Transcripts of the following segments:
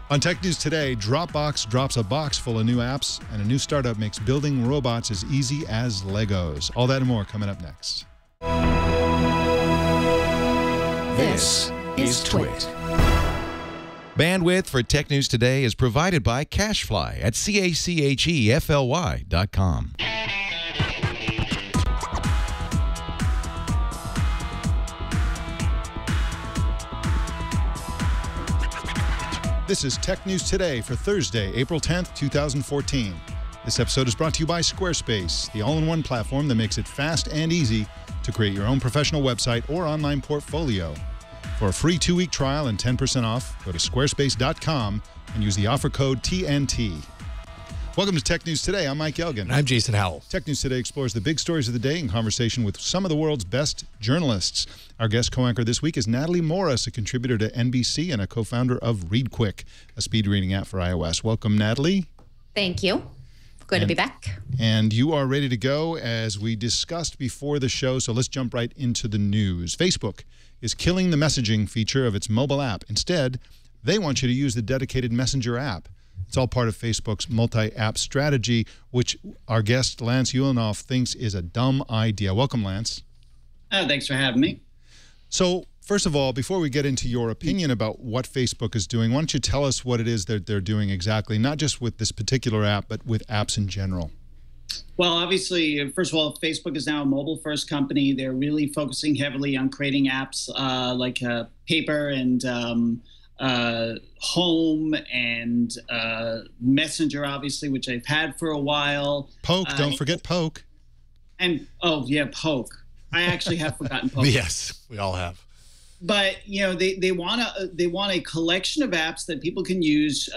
On Tech News Today, Dropbox drops a box full of new apps, and a new startup makes building robots as easy as Legos. All that and more coming up next. This is Twit. Bandwidth for Tech News Today is provided by CacheFly at CACHEFLY.com. This is Tech News Today for Thursday, April 10th, 2014. This episode is brought to you by Squarespace, the all-in-one platform that makes it fast and easy to create your own professional website or online portfolio. For a free 2-week trial and 10% off, go to squarespace.com and use the offer code TNT. Welcome to Tech News Today. I'm Mike Elgin. I'm Jason Howell. Tech News Today explores the big stories of the day in conversation with some of the world's best journalists. Our guest co-anchor this week is Natalie Morris, a contributor to NBC and a co-founder of ReadQuick, a speed reading app for iOS. Welcome, Natalie. Thank you. Good to be back. And you are ready to go as we discussed before the show, so let's jump right into the news. Facebook is killing the messaging feature of its mobile app. Instead, they want you to use the dedicated Messenger app. It's all part of Facebook's multi-app strategy, which our guest, Lance Ulanoff, thinks is a dumb idea. Welcome, Lance. Thanks for having me. So, first of all, before we get into your opinion about what Facebook is doing, why don't you tell us what it is that they're doing exactly, not just with this particular app, but with apps in general? Well, obviously, first of all, Facebook is now a mobile-first company. They're really focusing heavily on creating apps like Paper and Home and Messenger, obviously, which I've had for a while. Poke, don't forget Poke. And, oh, yeah, Poke. I actually have forgotten Poke. Yes, we all have. But, you know, they want a collection of apps that people can use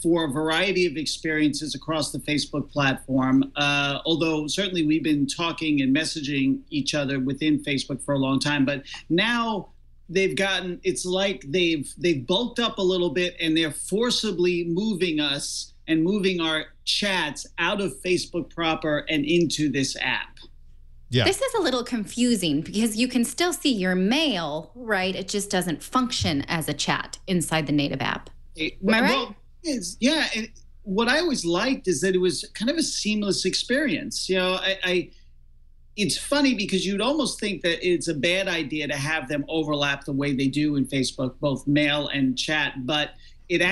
for a variety of experiences across the Facebook platform. Although certainly we've been talking and messaging each other within Facebook for a long time, but now they've gotten, it's like they've bulked up a little bit and they're forcibly moving us and moving our chats out of Facebook proper and into this app. Yeah. This is a little confusing because you can still see your mail, right? It just doesn't function as a chat inside the native app. Am I right? Well, yeah. And what I always liked is that it was kind of a seamless experience. You know, it's funny because you'd almost think that it's a bad idea to have them overlap the way they do in Facebook, both mail and chat, but it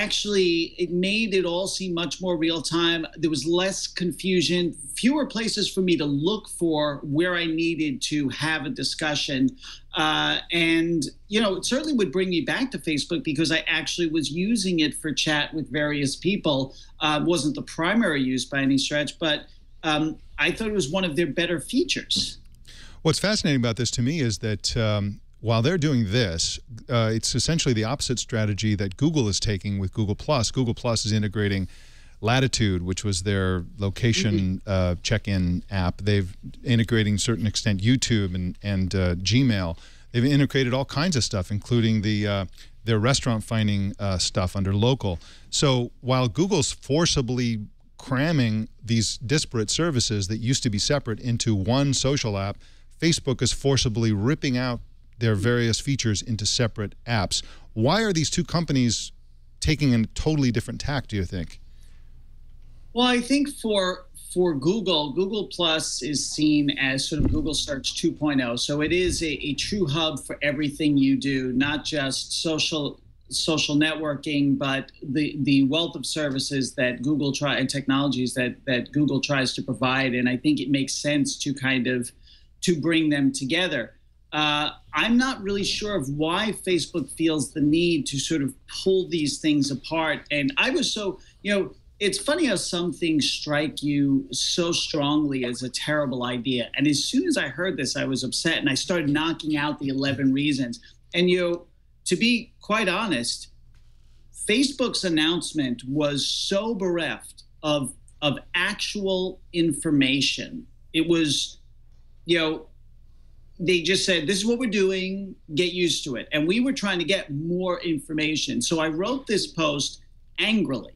made it all seem much more real time. There was less confusion, fewer places for me to look for where I needed to have a discussion. And, you know, it certainly would bring me back to Facebook because I actually was using it for chat with various people. It wasn't the primary use by any stretch, but I thought it was one of their better features. What's fascinating about this to me is that while they're doing this, it's essentially the opposite strategy that Google is taking with Google+. Google+ is integrating Latitude, which was their location check-in app. They've integrating to a certain extent YouTube and Gmail. They've integrated all kinds of stuff, including their restaurant finding stuff under local. So while Google's forcibly cramming these disparate services that used to be separate into one social app, Facebook is forcibly ripping out their various features into separate apps. Why are these two companies taking a totally different tack, do you think? Well, I think for Google Plus is seen as sort of Google Search 2.0. So it is a true hub for everything you do, not just social networking, but the wealth of services that Google and technologies that Google tries to provide. And I think it makes sense to to bring them together. I'm not really sure of why Facebook feels the need to sort of pull these things apart. And I was so, you know, it's funny how some things strike you so strongly as a terrible idea. And as soon as I heard this, I was upset and I started knocking out the 11 reasons. And, you know, to be quite honest, Facebook's announcement was so bereft of actual information. It was, you know, they just said, this is what we're doing, get used to it. And we were trying to get more information. So I wrote this post angrily,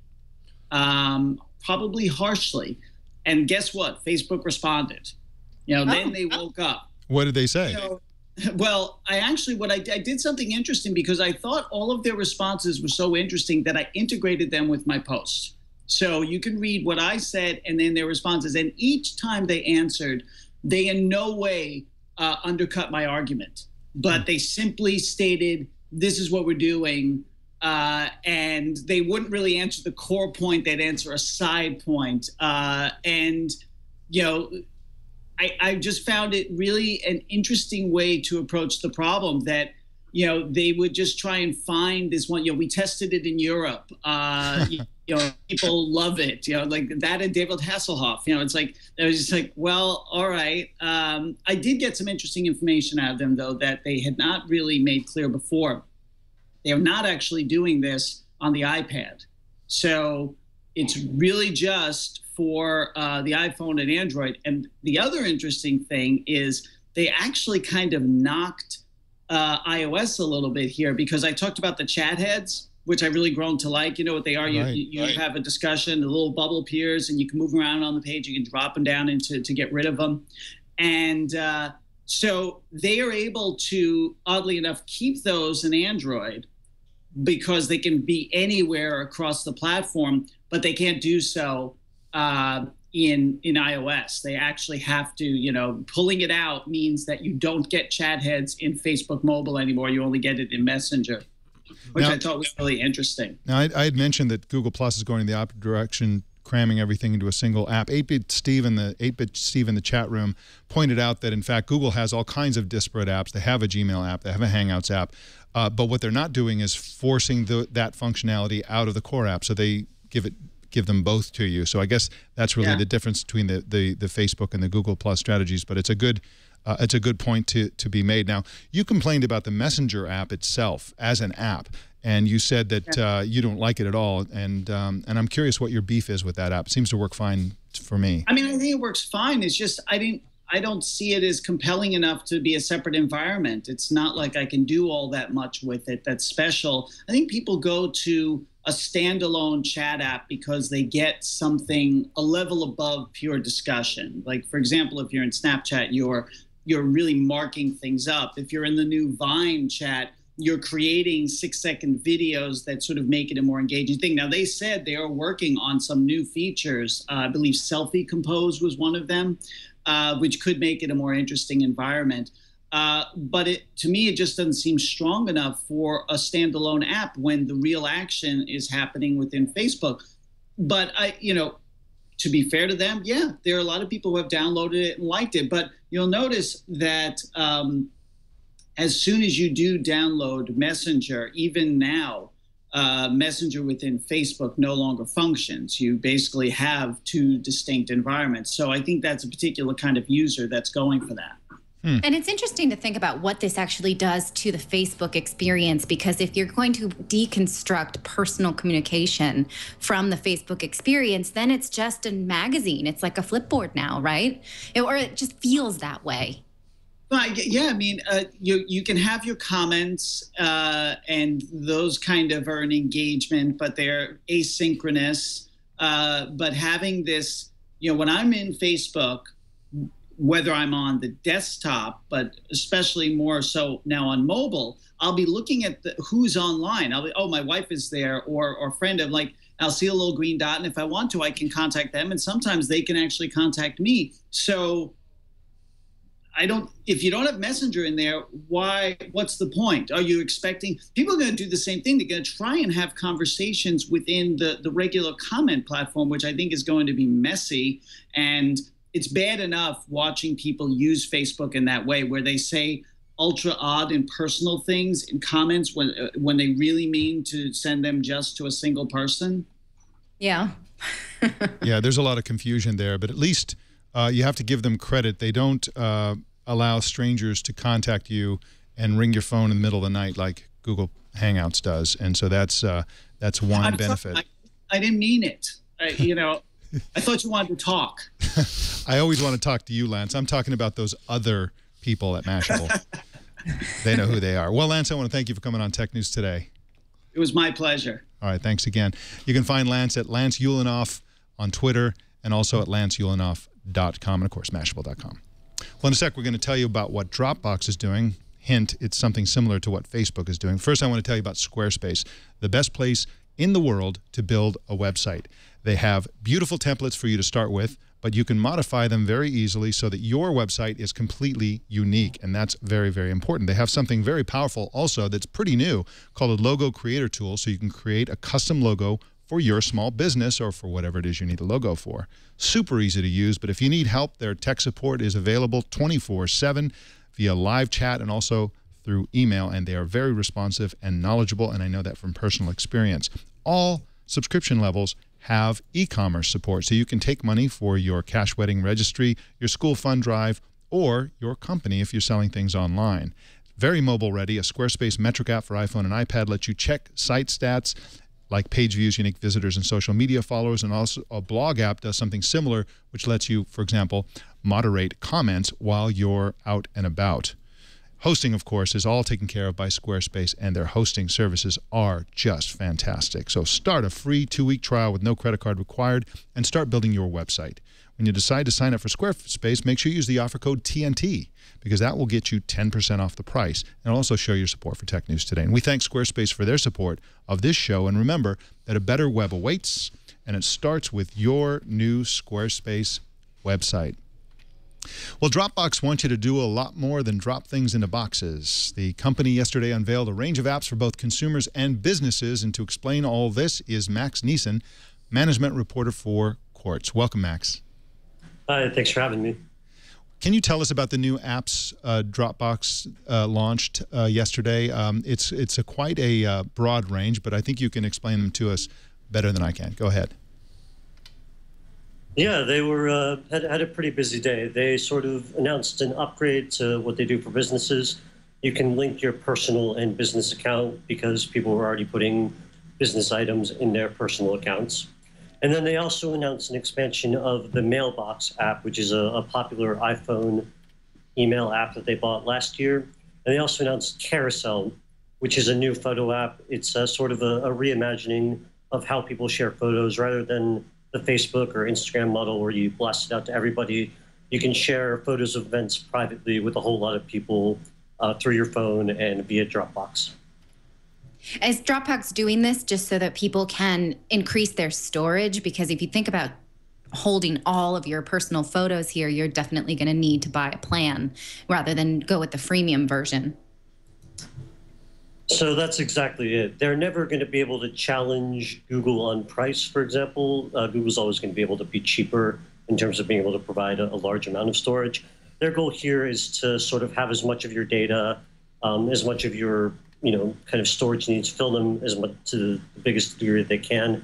probably harshly. And guess what? Facebook responded. You know, then they woke up. What did they say? You know, Well, I did something interesting because I thought all of their responses were so interesting that I integrated them with my posts. So you can read what I said and then their responses. And each time they answered, they in no way undercut my argument, but they simply stated, this is what we're doing. And they wouldn't really answer the core point. They'd answer a side point. And, you know, I just found it really an interesting way to approach the problem that, you know, they would just try and find this one, you know, we tested it in Europe. You know, people love it, you know, like that and David Hasselhoff, you know, it's like, I was just like, well, all right. I did get some interesting information out of them, though, that they had not really made clear before. They are not actually doing this on the iPad. So it's really just for the iPhone and Android. And the other interesting thing is they actually kind of knocked iOS a little bit here, because I talked about the chat heads, which I really grown to like. You know what they are? Right. You have a discussion, the little bubble appears, and you can move around on the page. You can drop them down to get rid of them. And so they are able to, oddly enough, keep those in Android because they can be anywhere across the platform, but they can't do so in iOS. They actually have to, you know, pulling it out means that you don't get chat heads in Facebook mobile anymore. You only get it in Messenger, which I thought was really interesting. Now, I had mentioned that Google Plus is going in the opposite direction, cramming everything into a single app. 8-Bit Steve in the chat room pointed out that, in fact, Google has all kinds of disparate apps. They have a Gmail app. They have a Hangouts app. But what they're not doing is forcing that functionality out of the core app. So they give them both to you. So I guess that's really the difference between the Facebook and the Google Plus strategies. But it's a good point to be made. Now, you complained about the Messenger app itself as an app, and you said that you don't like it at all. And I'm curious what your beef is with that app. It seems to work fine for me. I mean, I think it works fine. It's just I don't see it as compelling enough to be a separate environment. It's not like I can do all that much with it that's special. I think people go to a standalone chat app because they get something a level above pure discussion. Like, for example, if you're in Snapchat, you're really marking things up. If you're in the new Vine chat, you're creating 6-second videos that sort of make it a more engaging thing. Now, they said they are working on some new features. I believe Selfie Compose was one of them, which could make it a more interesting environment. But to me, it just doesn't seem strong enough for a standalone app when the real action is happening within Facebook. But to be fair to them, yeah, there are a lot of people who have downloaded it and liked it. But you'll notice that as soon as you do download Messenger, even now, Messenger within Facebook no longer functions. You basically have two distinct environments. So I think that's a particular kind of user that's going for that. And it's interesting to think about what this actually does to the Facebook experience, because if you're going to deconstruct personal communication from the Facebook experience, then it's just a magazine. It's like a Flipboard now, right? Or it just feels that way. Yeah, I mean, you can have your comments and those kind of are an engagement, but they're asynchronous. But having this, when I'm in Facebook, whether I'm on the desktop, but especially more so now on mobile, I'll be looking at who's online. I'll be, oh, my wife is there, or a friend. I'm like, I'll see a little green dot, and if I want to, I can contact them, and sometimes they can actually contact me. So if you don't have Messenger in there, what's the point? Are you expecting people are going to do the same thing? They're going to try and have conversations within the regular comment platform, which I think is going to be messy. And it's bad enough watching people use Facebook in that way, where they say ultra odd and personal things in comments when they really mean to send them just to a single person. Yeah. Yeah, there's a lot of confusion there, but at least you have to give them credit. They don't allow strangers to contact you and ring your phone in the middle of the night like Google Hangouts does, and so that's one benefit. I didn't mean it. I thought you wanted to talk. I always want to talk to you, Lance. I'm talking about those other people at Mashable. They know who they are. Well, Lance, I want to thank you for coming on Tech News Today. It was my pleasure. All right, thanks again. You can find Lance at Lance Ulanoff on Twitter and also at lanceulanoff.com and, of course, Mashable.com. Well, in a sec, we're going to tell you about what Dropbox is doing hint, it's something similar to what Facebook is doing. First, I want to tell you about Squarespace, the best place in the world to build a website. They have beautiful templates for you to start with, but you can modify them very easily so that your website is completely unique, and that's very, very important. They have something very powerful also that's pretty new called a logo creator tool, so you can create a custom logo for your small business or for whatever it is you need a logo for. Super easy to use, but if you need help, their tech support is available 24/7 via live chat and also through email, and they are very responsive and knowledgeable, and I know that from personal experience. All subscription levels have e-commerce support, so you can take money for your cash wedding registry, your school fund drive, or your company if you're selling things online. Very mobile ready. A Squarespace metric app for iPhone and iPad lets you check site stats like page views, unique visitors, and social media followers, and also a blog app does something similar, which lets you, for example, moderate comments while you're out and about. Hosting, of course, is all taken care of by Squarespace, and their hosting services are just fantastic. So start a free 2-week trial with no credit card required and start building your website. When you decide to sign up for Squarespace, make sure you use the offer code TNT, because that will get you 10% off the price and also show your support for Tech News Today. And we thank Squarespace for their support of this show. And remember that a better web awaits, and it starts with your new Squarespace website. Well, Dropbox wants you to do a lot more than drop things into boxes. The company yesterday unveiled a range of apps for both consumers and businesses, and to explain all this is Max Neeson, management reporter for Quartz. Welcome, Max. Hi, thanks for having me. Can you tell us about the new apps Dropbox launched yesterday? It's quite a broad range, but I think you can explain them to us better than I can. Go ahead. Yeah, they were had a pretty busy day. They sort of announced an upgrade to what they do for businesses. You can link your personal and business account because people were already putting business items in their personal accounts. And then they also announced an expansion of the Mailbox app, which is a popular iPhone email app that they bought last year. And they also announced Carousel, which is a new photo app. It's sort of a reimagining of how people share photos rather than the Facebook or Instagram model where you blast it out to everybody. You can share photos of events privately with a whole lot of people through your phone and via Dropbox. Is Dropbox doing this just so that people can increase their storage? Because if you think about holding all of your personal photos here, you're definitely going to need to buy a plan rather than go with the freemium version. So that's exactly it. They're never going to be able to challenge Google on price, for example. Google's always going to be able to be cheaper in terms of being able to provide a large amount of storage. Their goal here is to sort of have as much of your data, as much of your kind of storage needs, fill them as much to the biggest degree that they can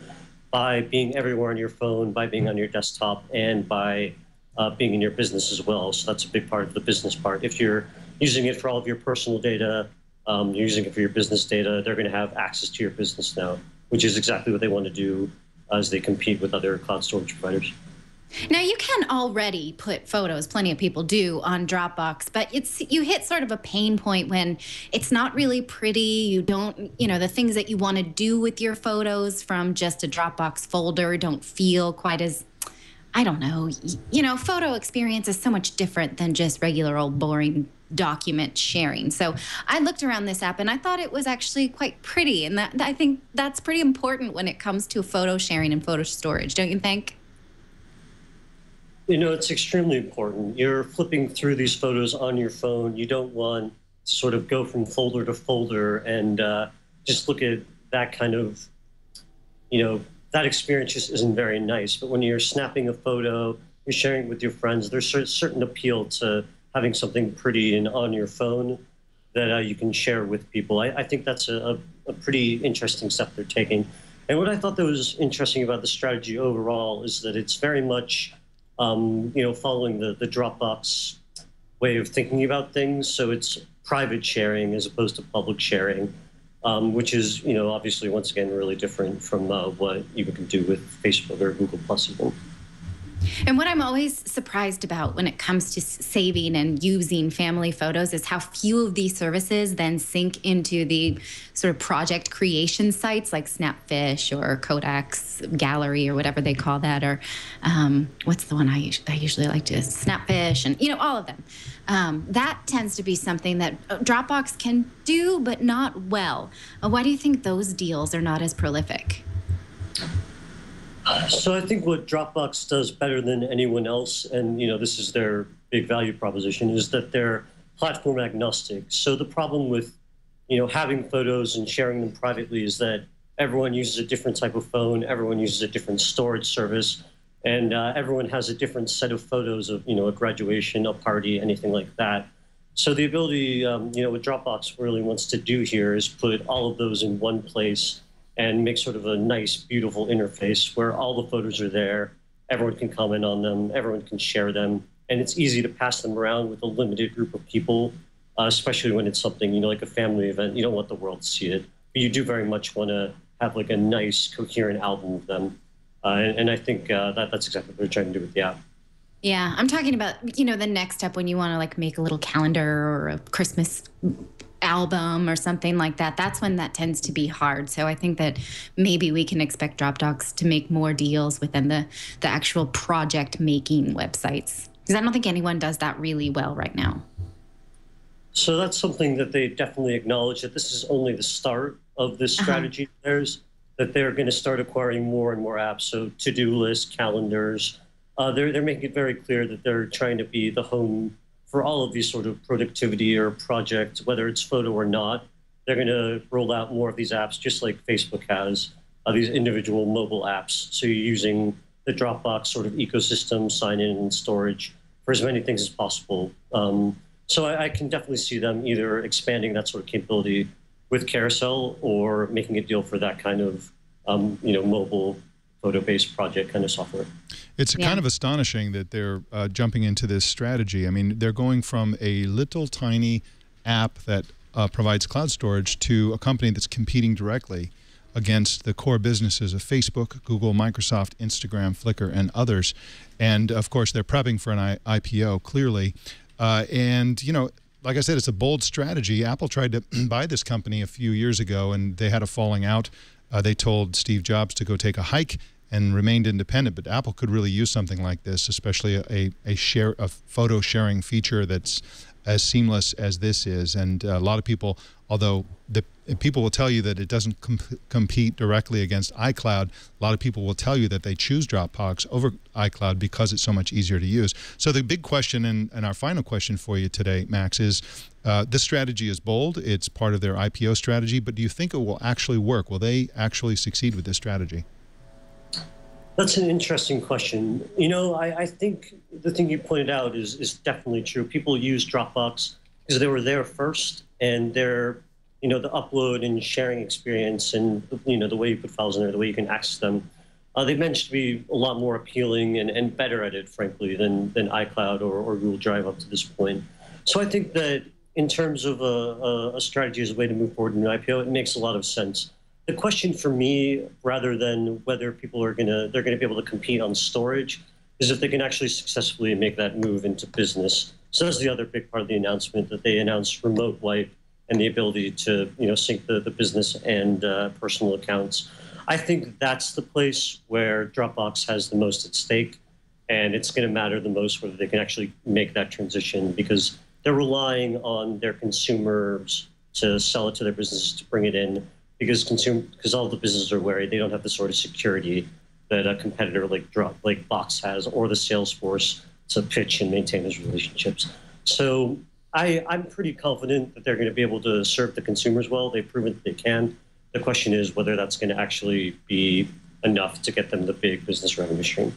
by being everywhere on your phone, by being on your desktop, and by being in your business as well. So that's a big part of the business part. If you're using it for all of your personal data, you're using it for your business data, they're going to have access to your business now, which is exactly what they want to do as they compete with other cloud storage providers. Now, you can already put photos, plenty of people do, on Dropbox, but you hit sort of a pain point when it's not really pretty. You don't, the things that you want to do with your photos from just a Dropbox folder don't feel quite as, I don't know, photo experience is so much different than just regular old boring document sharing. So I looked around this app and I thought it was actually quite pretty. And I think that's pretty important when it comes to photo sharing and photo storage, don't you think? It's extremely important. You're flipping through these photos on your phone. You don't want to sort of go from folder to folder and just look at that kind of, that experience just isn't very nice. But when you're snapping a photo, you're sharing it with your friends, there's a certain appeal to having something pretty and on your phone that you can share with people. I think that's a pretty interesting step they're taking. And what I thought that was interesting about the strategy overall is that it's very much following the Dropbox way of thinking about things. So it's private sharing as opposed to public sharing, which is, obviously, once again, really different from what you can do with Facebook or Google Plus even. And what I'm always surprised about when it comes to saving and using family photos is how few of these services then sync into the sort of project creation sites like Snapfish or Kodak's Gallery or whatever they call that, or what's the one I usually like to Snapfish, and all of them. That tends to be something that Dropbox can do, but not well. Why do you think those deals are not as prolific? So I think what Dropbox does better than anyone else, and this is their big value proposition, is that they're platform agnostic. So the problem with having photos and sharing them privately is that everyone uses a different type of phone, everyone uses a different storage service, and everyone has a different set of photos of a graduation, a party, anything like that. So the ability what Dropbox really wants to do here is put all of those in one place and make sort of a nice, beautiful interface where all the photos are there, everyone can comment on them, everyone can share them, and it's easy to pass them around with a limited group of people, especially when it's something, like a family event. You don't want the world to see it, but you do very much want to have like a nice, coherent album of them. And I think that's exactly what they're trying to do with the app. Yeah, I'm talking about, the next step when you want to like make a little calendar or a Christmas album or something like that. That's when that tends to be hard. So I think that maybe we can expect Dropbox to make more deals within the actual project making websites, because I don't think anyone does that really well right now. So that's something that they definitely acknowledge, that this is only the start of this strategy of theirs, that they're going to start acquiring more and more apps. So to-do lists, calendars, they're making it very clear that they're trying to be the home for all of these sort of productivity or projects, whether it's photo or not. They're going to roll out more of these apps, just like Facebook has, these individual mobile apps. So you're using the Dropbox sort of ecosystem, sign-in and storage for as many things as possible. So I can definitely see them either expanding that sort of capability with Carousel or making a deal for that kind of mobile photo-based project kind of software. It's kind of astonishing that they're jumping into this strategy. I mean, they're going from a little tiny app that provides cloud storage to a company that's competing directly against the core businesses of Facebook, Google, Microsoft, Instagram, Flickr, and others. And, of course, they're prepping for an IPO, clearly. And, like I said, it's a bold strategy. Apple tried to buy this company a few years ago, and they had a falling out. They told Steve Jobs to go take a hike and remained independent. But Apple could really use something like this, especially a photo sharing feature that's as seamless as this is. And a lot of people, although people will tell you that it doesn't compete directly against iCloud, a lot of people will tell you that they choose Dropbox over iCloud because it's so much easier to use. So the big question, and our final question for you today, Max, is this strategy is bold. It's part of their IPO strategy, but do you think it will actually work? Will they actually succeed with this strategy? That's an interesting question. I think the thing you pointed out is definitely true. People use Dropbox because they were there first, and their the upload and sharing experience and the way you put files in there, the way you can access them, they managed to be a lot more appealing and better at it, frankly, than iCloud or Google Drive up to this point. So I think that in terms of a strategy as a way to move forward in an IPO, it makes a lot of sense. The question for me, rather than whether people they're going to be able to compete on storage, is if they can actually successfully make that move into business. So that's the other big part of the announcement, that they announced remote wipe and the ability to sync the business and personal accounts. I think that's the place where Dropbox has the most at stake, and it's going to matter the most whether they can actually make that transition, because they're relying on their consumers to sell it to their businesses to bring it in. Because all the businesses are wary, they don't have the sort of security that a competitor like Box has, or the sales force to pitch and maintain those relationships. So I'm pretty confident that they're going to be able to serve the consumers well. They've proven that they can. The question is whether that's going to actually be enough to get them the big business revenue stream.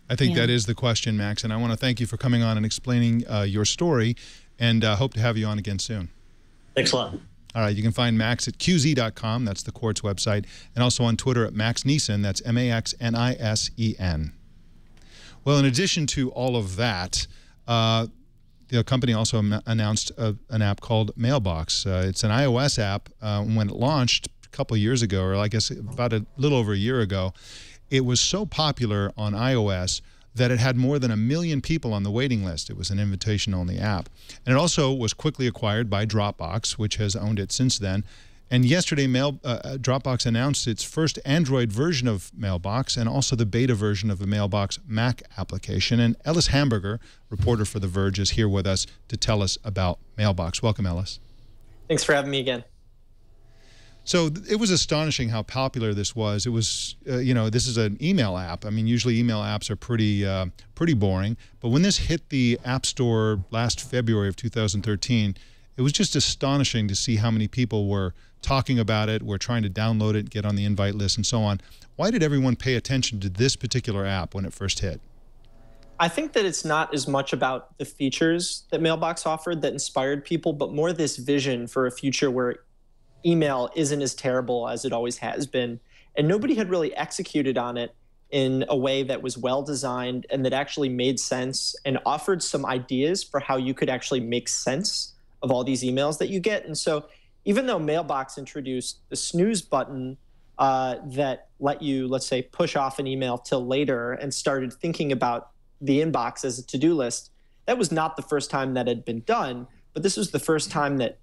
I think that is the question, Max, and I want to thank you for coming on and explaining your story, and hope to have you on again soon. Thanks a lot. All right, you can find Max at qz.com, that's the Quartz website, and also on Twitter at Max Nissen, that's MAXNISEN. Well, in addition to all of that, the company also announced an app called Mailbox. It's an iOS app. When it launched a couple of years ago, or I guess about a little over a year ago, it was so popular on iOS that it had more than 1 million people on the waiting list. It was an invitation-only app. And it also was quickly acquired by Dropbox, which has owned it since then. And yesterday, Dropbox announced its first Android version of Mailbox and also the beta version of the Mailbox Mac application. And Ellis Hamburger, reporter for The Verge, is here with us to tell us about Mailbox. Welcome, Ellis. Thanks for having me again. So it was astonishing how popular this was. It was, you know, this is an email app. I mean, usually email apps are pretty boring. But when this hit the App Store last February of 2013, it was just astonishing to see how many people were talking about it, were trying to download it, get on the invite list, and so on. Why did everyone pay attention to this particular app when it first hit? I think that it's not as much about the features that Mailbox offered that inspired people, but more this vision for a future where email isn't as terrible as it always has been. And nobody had really executed on it in a way that was well designed and that actually made sense and offered some ideas for how you could actually make sense of all these emails that you get. And so even though Mailbox introduced the snooze button that let you, let's say, push off an email till later and started thinking about the inbox as a to-do list, that was not the first time that had been done, but this was the first time that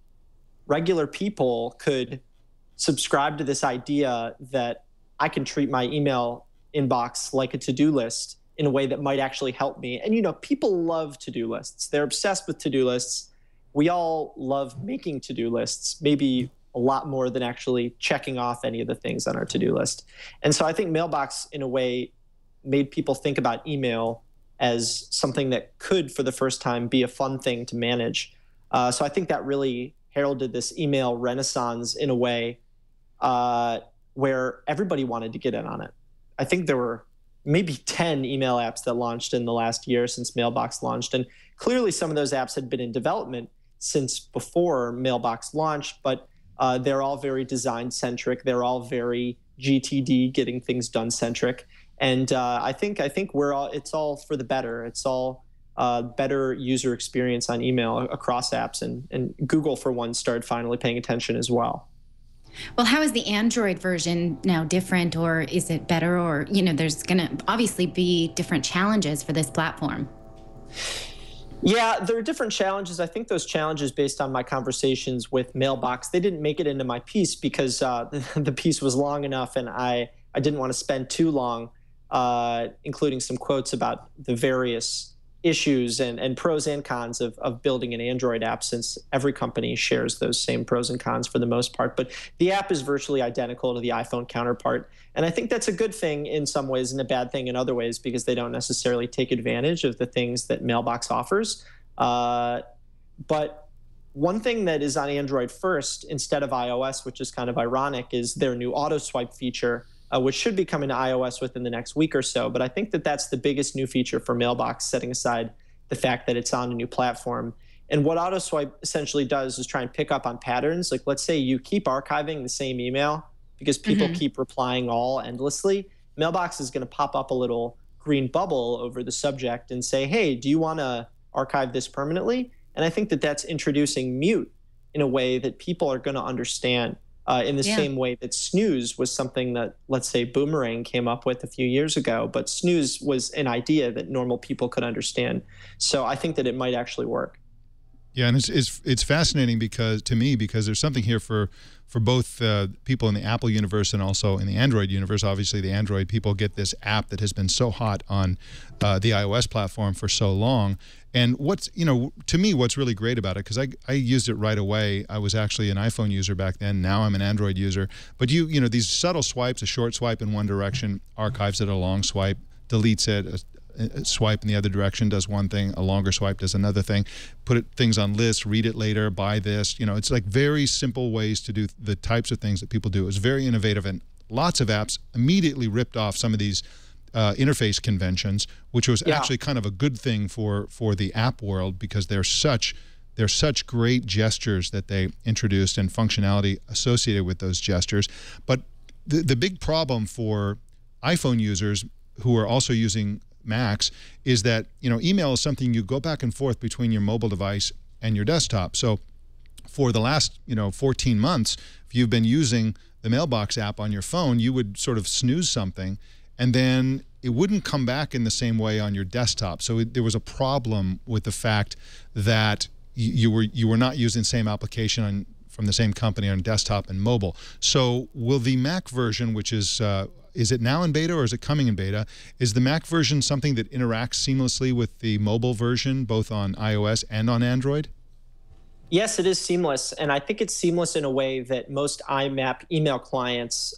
regular people could subscribe to this idea that I can treat my email inbox like a to-do list in a way that might actually help me. And, you know, people love to-do lists. They're obsessed with to-do lists. We all love making to-do lists, maybe a lot more than actually checking off any of the things on our to-do list. And so I think Mailbox, in a way, made people think about email as something that could, for the first time, be a fun thing to manage. So I think that really heralded this email renaissance in a way where everybody wanted to get in on it. I think there were maybe 10 email apps that launched in the last year since Mailbox launched. And clearly some of those apps had been in development since before Mailbox launched, but they're all very design-centric. They're all very GTD, getting things done-centric. And I think it's all for the better. It's all better user experience on email across apps, and Google, for one, started finally paying attention as well. Well, how is the Android version now different, or is it better? Or, you know, there's going to obviously be different challenges for this platform. Yeah, there are different challenges. I think those challenges, based on my conversations with Mailbox, they didn't make it into my piece because the piece was long enough, and I didn't want to spend too long including some quotes about the various issues and pros and cons of building an Android app, since every company shares those same pros and cons for the most part. But the app is virtually identical to the iPhone counterpart. And I think that's a good thing in some ways and a bad thing in other ways, because they don't necessarily take advantage of the things that Mailbox offers. But one thing that is on Android first instead of iOS, which is kind of ironic, is their new auto swipe feature, which should be coming to iOS within the next week or so. But I think that that's the biggest new feature for Mailbox, setting aside the fact that it's on a new platform. And what auto swipe essentially does is try and pick up on patterns. Like, let's say you keep archiving the same email because people keep replying all endlessly. Mailbox is going to pop up a little green bubble over the subject and say, hey, do you want to archive this permanently? And I think that that's introducing mute in a way that people are going to understand. In the same way that snooze was something that, let's say, Boomerang came up with a few years ago, but snooze was an idea that normal people could understand. So I think that it might actually work. Yeah, and it's fascinating because there's something here for both people in the Apple universe and also in the Android universe. Obviously, the Android people get this app that has been so hot on the iOS platform for so long. And to me, what's really great about it, because I used it right away. I was actually an iPhone user back then. Now I'm an Android user. But these subtle swipes, a short swipe in one direction, archives it, a long swipe, deletes it, a swipe in the other direction does one thing, a longer swipe does another thing, things on lists, read it later, buy this. It's like very simple ways to do the types of things that people do. It's very innovative, and lots of apps immediately ripped off some of these interface conventions, which was actually kind of a good thing for the app world, because they're such great gestures that they introduced and functionality associated with those gestures. But the big problem for iPhone users who are also using Macs is that email is something you go back and forth between your mobile device and your desktop. So for the last 14 months, if you've been using the Mailbox app on your phone, you would sort of snooze something, and then it wouldn't come back in the same way on your desktop. So there was a problem with the fact that you were not using the same application from the same company on desktop and mobile. So will the Mac version, which is it now in beta or is it coming in beta? Is the Mac version something that interacts seamlessly with the mobile version, both on iOS and on Android? Yes, it is seamless, and I think it's seamless in a way that most IMAP email clients,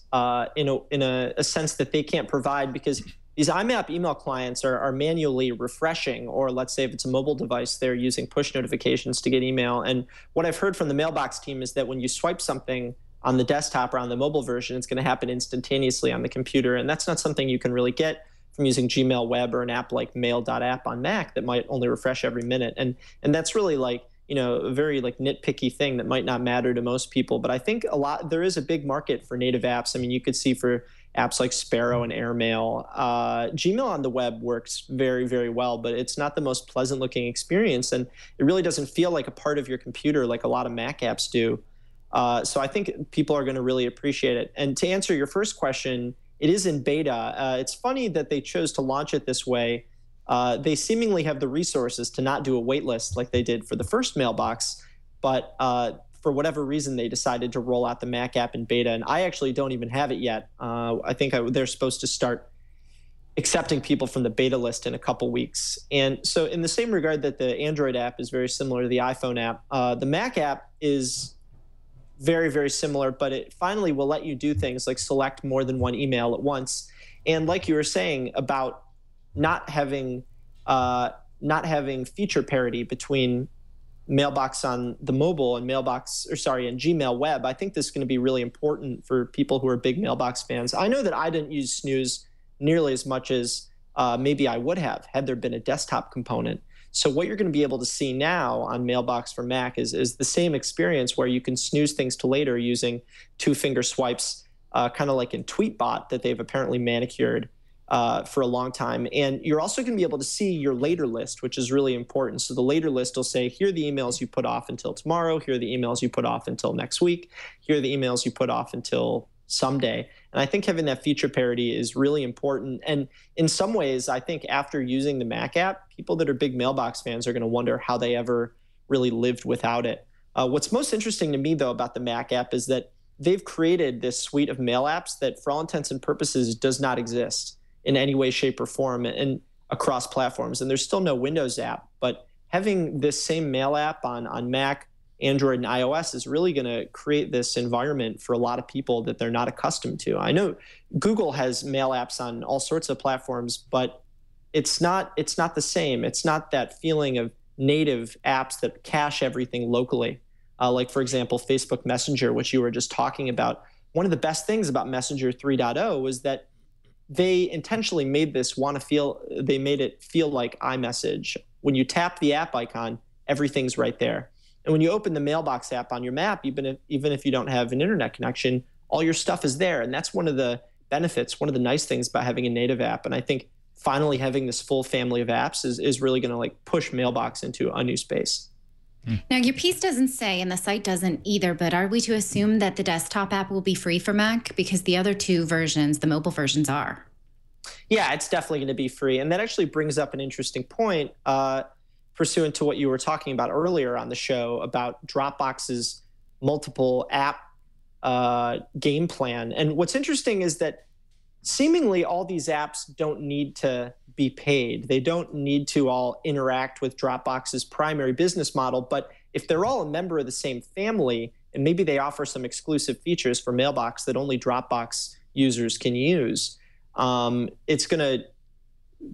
in a sense that they can't provide, because these IMAP email clients are manually refreshing, or let's say if it's a mobile device, they're using push notifications to get email. And what I've heard from the Mailbox team is that when you swipe something on the desktop or on the mobile version, it's going to happen instantaneously on the computer, and that's not something you can really get from using Gmail Web or an app like Mail.app on Mac that might only refresh every minute. And that's really like, a very like nitpicky thing that might not matter to most people. But I think there is a big market for native apps. I mean, you could see for apps like Sparrow and Airmail. Gmail on the web works very, very well, but it's not the most pleasant looking experience. And it really doesn't feel like a part of your computer like a lot of Mac apps do. So I think people are going to really appreciate it. And to answer your first question, it is in beta. It's funny that they chose to launch it this way. They seemingly have the resources to not do a wait list like they did for the first Mailbox, but for whatever reason, they decided to roll out the Mac app in beta, and I actually don't even have it yet. I think they're supposed to start accepting people from the beta list in a couple weeks. And so in the same regard that the Android app is very similar to the iPhone app, the Mac app is very, very similar, but it finally will let you do things like select more than one email at once. And like you were saying about not having feature parity between Mailbox on the mobile and and Gmail Web, I think this is going to be really important for people who are big Mailbox fans. I know that I didn't use Snooze nearly as much as maybe I would have had there been a desktop component. So what you're going to be able to see now on Mailbox for Mac is the same experience where you can snooze things to later using two-finger swipes, kind of like in Tweetbot that they've apparently manicured for a long time. And you're also going to be able to see your later list, which is really important. So the later list will say, here are the emails you put off until tomorrow. Here are the emails you put off until next week. Here are the emails you put off until someday. And I think having that feature parity is really important. And in some ways, I think after using the Mac app, people that are big Mailbox fans are going to wonder how they ever really lived without it. What's most interesting to me, though, about the Mac app is that they've created this suite of mail apps that, for all intents and purposes, does not exist in any way, shape, or form and across platforms. And there's still no Windows app, but having this same mail app on Mac, Android, and iOS is really going to create this environment for a lot of people that they're not accustomed to. I know Google has mail apps on all sorts of platforms, but it's not the same. It's not that feeling of native apps that cache everything locally. Like, for example, Facebook Messenger, which you were just talking about. One of the best things about Messenger 3.0 was that they intentionally made they made it feel like iMessage. When you tap the app icon, everything's right there. And when you open the Mailbox app on your Mac, even if you don't have an internet connection, all your stuff is there. And that's one of the benefits, one of the nice things about having a native app. And I think finally having this full family of apps is really going to like push Mailbox into a new space. Now, your piece doesn't say, and the site doesn't either, but are we to assume that the desktop app will be free for Mac? Because the other two versions, the mobile versions, are. Yeah, it's definitely going to be free. And that actually brings up an interesting point, pursuant to what you were talking about earlier on the show about Dropbox's multiple app game plan. And what's interesting is that seemingly all these apps don't need to be paid. They don't need to all interact with Dropbox's primary business model. But if they're all a member of the same family, and maybe they offer some exclusive features for Mailbox that only Dropbox users can use, it's going to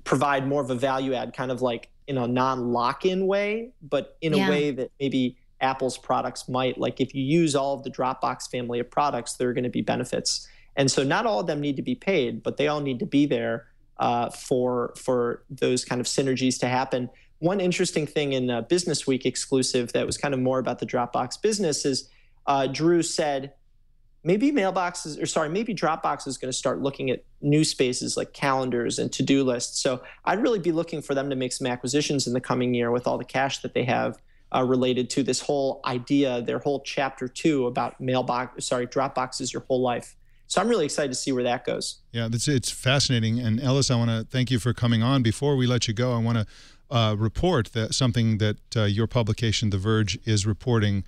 provide more of a value add, kind of like in a non-lock-in way, but in a way that maybe Apple's products might. Like if you use all of the Dropbox family of products, there are going to be benefits. And so not all of them need to be paid, but they all need to be there for those kind of synergies to happen. One interesting thing in Business Week exclusive that was kind of more about the Dropbox business is Drew said, maybe Dropbox is going to start looking at new spaces like calendars and to-do lists. So I'd really be looking for them to make some acquisitions in the coming year with all the cash that they have related to this whole idea, their whole chapter 2 about Dropbox is your whole life. So I'm really excited to see where that goes. Yeah, it's fascinating. And Ellis, I want to thank you for coming on. Before we let you go, I want to report that something that your publication, The Verge, is reporting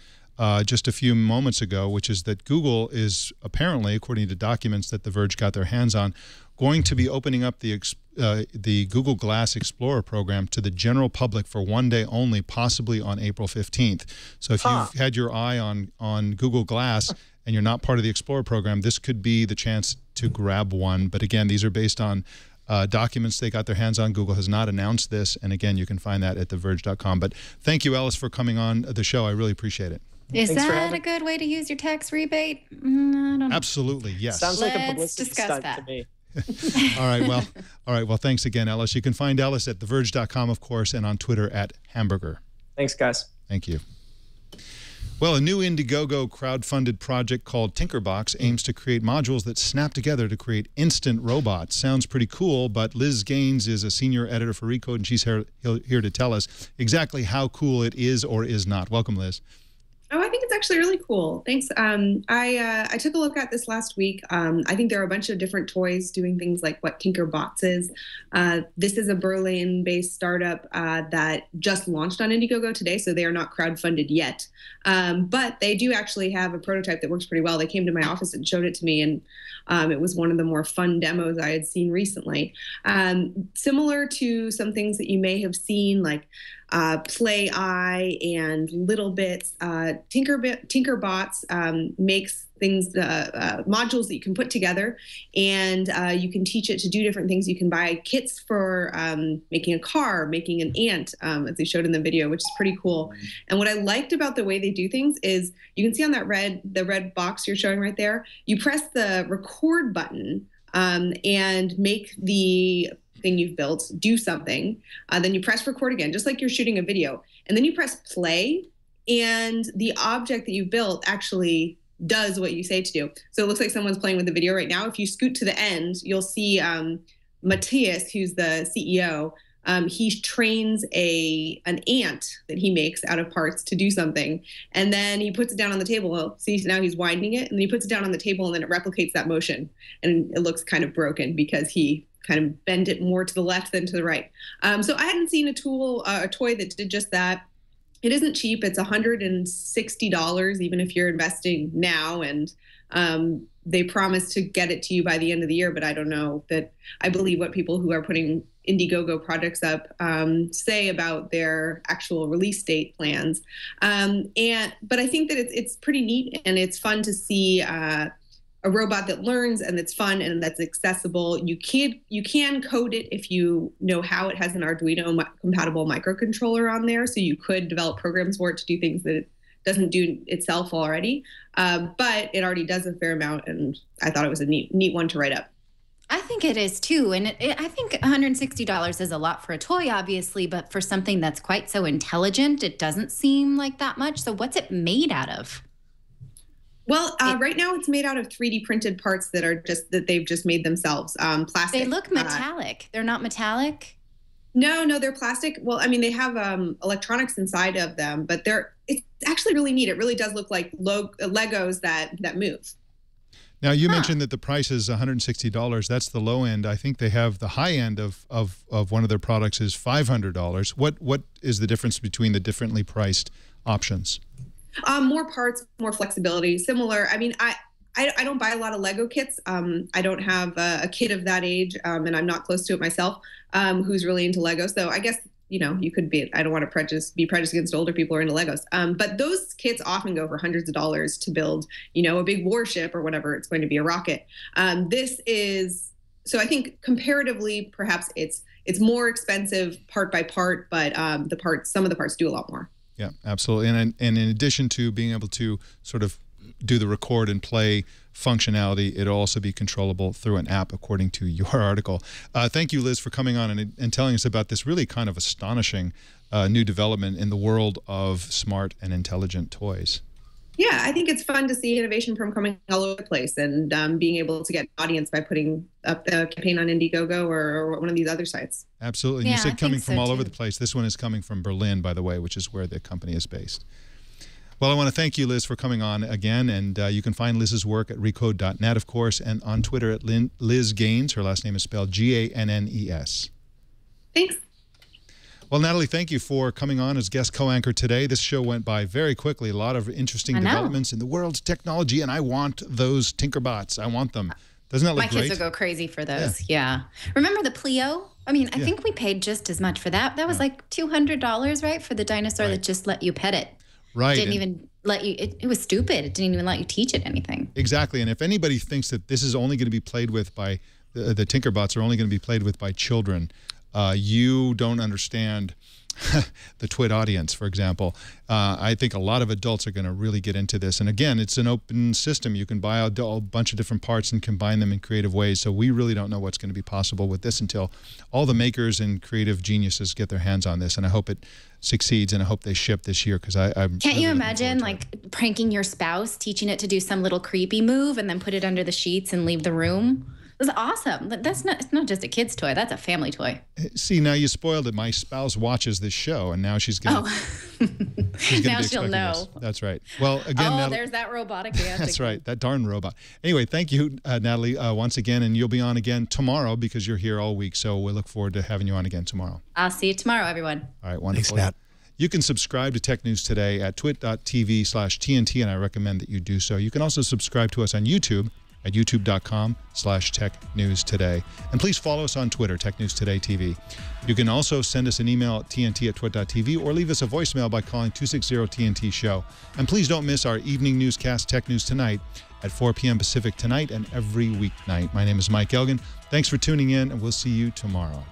just a few moments ago, which is that Google is apparently, according to documents that The Verge got their hands on, going to be opening up the Google Glass Explorer program to the general public for one day only, possibly on April 15th. So if you've had your eye on Google Glass and you're not part of the Explorer program, this could be the chance to grab one. But again, these are based on documents they got their hands on. Google has not announced this. And again, you can find that at theverge.com. But thank you, Ellis, for coming on the show. I really appreciate it. Is that a good way to use your tax rebate? I don't know. Absolutely, yes. Sounds like a Let's publicity discuss stunt that. to me. All right. Well, thanks again, Ellis. You can find Ellis at theverge.com, of course, and on Twitter at Hamburger. Thanks, guys. Thank you. Well, a new Indiegogo crowdfunded project called Tinkerbots aims to create modules that snap together to create instant robots. Sounds pretty cool, but Liz Gaines is a senior editor for Recode, and she's here to tell us exactly how cool it is or is not. Welcome, Liz. Oh, I think it's actually really cool. Thanks. I took a look at this last week. I think there are a bunch of different toys doing things like what Tinkerbots is. This is a Berlin-based startup that just launched on Indiegogo today, so they are not crowdfunded yet. But they do actually have a prototype that works pretty well. They came to my office and showed it to me, and it was one of the more fun demos I had seen recently. Similar to some things that you may have seen, like Play Eye and Little Bits. Tinkerbots makes things, modules that you can put together, and you can teach it to do different things. You can buy kits for making a car, making an ant, as they showed in the video, which is pretty cool. And what I liked about the way they do things is you can see on that the red box you're showing right there, you press the record button and make the thing you've built do something. Then you press record again, just like you're shooting a video. And then you press play, and the object that you built actually does what you say to do. So it looks like someone's playing with the video right now. If you scoot to the end, you'll see Matthias, who's the CEO. He trains an ant that he makes out of parts to do something. And then he puts it down on the table. See, now he's winding it, and then he puts it down on the table, and then it replicates that motion. And it looks kind of broken because he kind of bend it more to the left than to the right. So I hadn't seen a toy that did just that. It isn't cheap. It's $160, even if you're investing now. And they promise to get it to you by the end of the year, but I don't know that I believe what people who are putting Indiegogo projects up say about their actual release date plans. But I think that it's pretty neat, and it's fun to see a robot that learns and that's fun and that's accessible. You can code it if you know how. It has an Arduino compatible microcontroller on there, so you could develop programs for it to do things that it doesn't do itself already. But it already does a fair amount, and I thought it was a neat one to write up. I think it is too. And I think $160 is a lot for a toy, obviously, but for something that's quite so intelligent, it doesn't seem like that much. So what's it made out of? Well, right now it's made out of 3D printed parts that they've just made themselves. Plastic. They look metallic. They're not metallic? No, they're plastic. Well, I mean, they have electronics inside of them, but it's actually really neat. It really does look like Legos that move. Now, you mentioned that the price is $160. That's the low end. I think they have the high end of one of their products is $500. What is the difference between the differently priced options? More parts, more flexibility, similar. I mean, I don't buy a lot of Lego kits. I don't have a kid of that age, and I'm not close to it myself, who's really into Lego. So I guess, you could be, I don't want to be prejudiced against older people who are into Legos. But those kits often go for hundreds of dollars to build, a big warship or whatever. It's going to be a rocket. So I think comparatively, perhaps it's more expensive part by part, but some of the parts do a lot more. Yeah, absolutely. And in addition to being able to sort of do the record and play functionality, it'll also be controllable through an app, according to your article. Thank you, Liz, for coming on and telling us about this really kind of astonishing new development in the world of smart and intelligent toys. Yeah, I think it's fun to see innovation from coming all over the place, and being able to get an audience by putting up the campaign on Indiegogo or one of these other sites. Absolutely. Yeah, you said coming from all over too. the place. This one is coming from Berlin, by the way, which is where the company is based. Well, I want to thank you, Liz, for coming on again. And you can find Liz's work at recode.net, of course, and on Twitter at Liz Gaines. Her last name is spelled Gannes. Thanks. Well, Natalie, thank you for coming on as guest co-anchor today. This show went by very quickly. A lot of interesting developments in the world of technology, and I want those Tinkerbots. I want them. Doesn't that look great? My kids will go crazy for those. Yeah. Remember the Pleo? I mean, I think we paid just as much for that. That was like $200, right, for the dinosaur that just let you pet it. Right. Didn't even let you. It was stupid. It didn't even let you teach it anything. Exactly. And if anybody thinks that this is only going to be played with by the Tinkerbots are only going to be played with by children, you don't understand the Twit audience, for example. I think a lot of adults are going to really get into this. And again, it's an open system. You can buy a bunch of different parts and combine them in creative ways. So we really don't know what's going to be possible with this until all the makers and creative geniuses get their hands on this. And I hope it succeeds, and I hope they ship this year, because I'm Can't you imagine like pranking your spouse, teaching it to do some little creepy move and then put it under the sheets and leave the room? It's awesome. It's not just a kid's toy. That's a family toy. See, now you spoiled it. My spouse watches this show, and now she's going to now she'll know. This. That's right. Well, again, there's that robotic hand. That's right. That darn robot. Anyway, thank you, Natalie, once again, and you'll be on again tomorrow because you're here all week. So we look forward to having you on again tomorrow. I'll see you tomorrow, everyone. All right, wonderful. Thanks, Nat. You can subscribe to Tech News Today at twit.tv/TNT, and I recommend that you do so. You can also subscribe to us on YouTube at youtube.com/technewstoday. And please follow us on Twitter, Tech News Today TV. You can also send us an email at tnt@twit.tv or leave us a voicemail by calling 260-TNT-SHOW. And please don't miss our evening newscast, Tech News Tonight, at 4 p.m. Pacific tonight and every weeknight. My name is Mike Elgin. Thanks for tuning in, and we'll see you tomorrow.